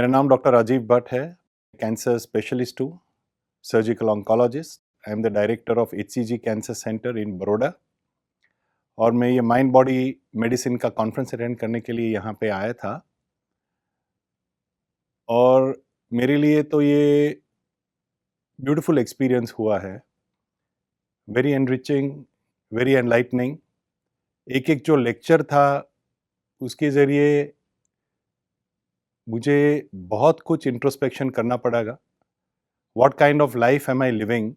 मेरा नाम डॉक्टर राजीव भट्ट है, कैंसर स्पेशलिस्ट हूँ, surgical oncologist. I am the director of HCG cancer centre in Baroda और मैं ये माइंड बॉडी मेडिसिन का कॉन्फ्रेंस अटेंड करने के लिए यहाँ पे आया था। और मेरे लिए तो ये ब्यूटीफुल एक्सपीरियंस हुआ है, वेरी एनरिचिंग, वेरी एनलाइटनिंग। एक जो लेक्चर था उसके ज़रिए मुझे बहुत कुछ इंट्रोस्पेक्शन करना पड़ेगा। What kind of life am I living?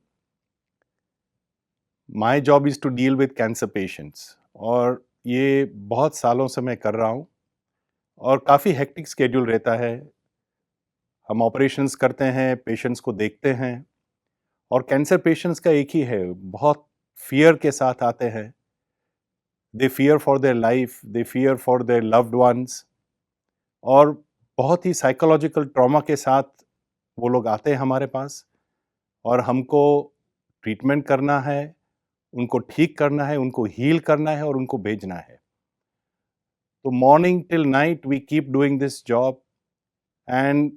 My job is to deal with cancer patients और ये बहुत सालों से मैं कर रहा हूँ और काफ़ी हेक्टिक स्केड्यूल रहता है। हम ऑपरेशंस करते हैं, पेशेंट्स को देखते हैं और कैंसर पेशेंट्स का एक ही है, बहुत फियर के साथ आते हैं। दे fear for their life, they fear for their loved ones और बहुत ही साइकोलॉजिकल ट्रॉमा के साथ वो लोग आते हैं हमारे पास और हमको ट्रीटमेंट करना है, उनको ठीक करना है, उनको हील करना है और उनको भेजना है। तो morning till night we keep doing this job and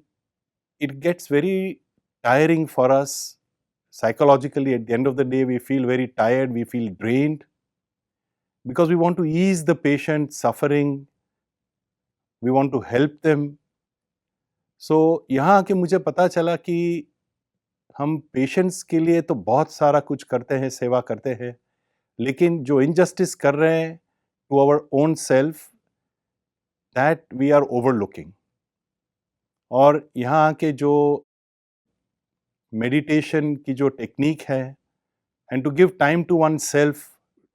it gets very tiring for us psychologically. At the end of the day, we feel very tired, we feel drained because we want to ease the patient's suffering, we want to help them. So यहाँ आके मुझे पता चला कि हम patients के लिए तो बहुत सारा कुछ करते हैं, सेवा करते हैं, लेकिन जो इनजस्टिस कर रहे हैं to our own self, that we are overlooking. और यहाँ आके जो मेडिटेशन की जो टेक्निक है and to give time to one self,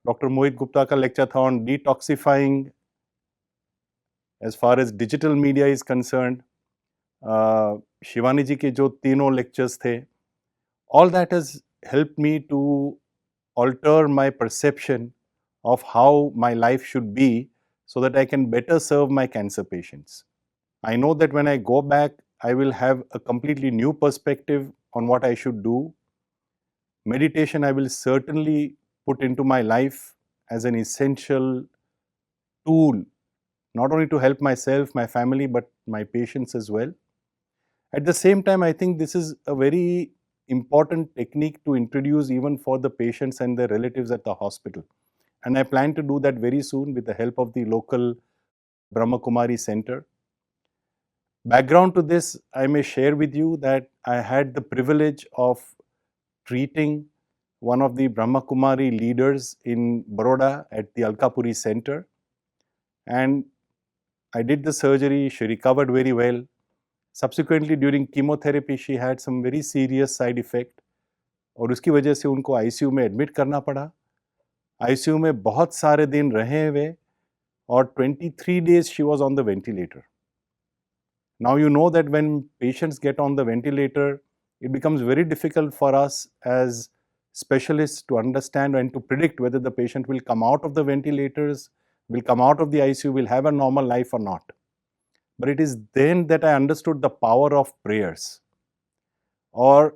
doctor Mohit Gupta का लेक्चर था on detoxifying as far as digital media is concern, Shivani ji के जो तीनों लेक्चर्स थे, all that has help me to alter my perception of how my life should be so that I can better serve my cancer patients. I know that when I go back, I will have a completely new perspective on what I should do. Meditation, I will certainly put into my life as an essential tool, not only to help myself, my family, but my patients as well. At the same time, I think this is a very important technique to introduce even for the patients and their relatives at the hospital. And I plan to do that very soon with the help of the local Brahma Kumari Center. Background to this, I may share with you that I had the privilege of treating one of the Brahma Kumari leaders in Baroda at the Alkapuri Center. And I did the surgery, she recovered very well. Subsequently, during chemotherapy, she had some very serious side effect और उसकी वजह से उनको ICU में admit करना पड़ा। ICU में बहुत सारे दिन रहे हुए और 23 days she was on the ventilator. Now you know that when patients get on the ventilator, it becomes very difficult for us as specialists to understand and to predict whether the patient will come out of the ventilators, will come out of the ICU, will have a normal life or not. But it is then that I understood the power of prayers. और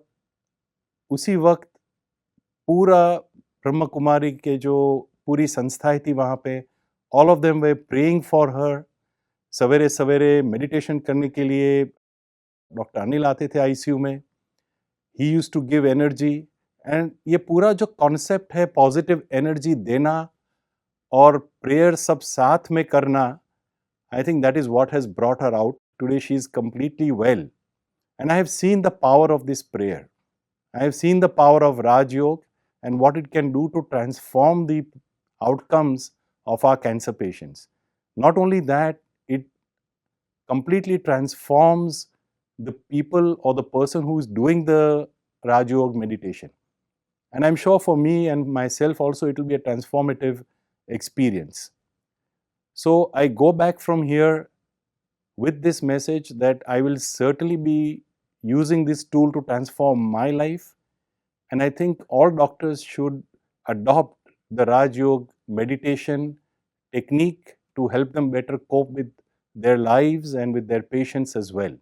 उसी वक्त पूरा ब्रह्म कुमारी के जो पूरी संस्थाएं थी वहाँ पे, all of them were praying for her. सवेरे सवेरे मेडिटेशन करने के लिए डॉक्टर अनिल आते थे ICU में. He used to give energy and ये पूरा जो कॉन्सेप्ट है पॉजिटिव एनर्जी देना और प्रेयर सब साथ में करना, I think that is what has brought her out. Today she is completely well. And I have seen the power of this prayer. I have seen the power of Raj Yoga and what it can do to transform the outcomes of our cancer patients. Not only that, it completely transforms the people or the person who is doing the Raj Yoga meditation. And I'm sure for me and myself also it will be a transformative experience. So I go back from here with this message that I will certainly be using this tool to transform my life. And I think all doctors should adopt the Raj Yoga meditation technique to help them better cope with their lives and with their patients as well.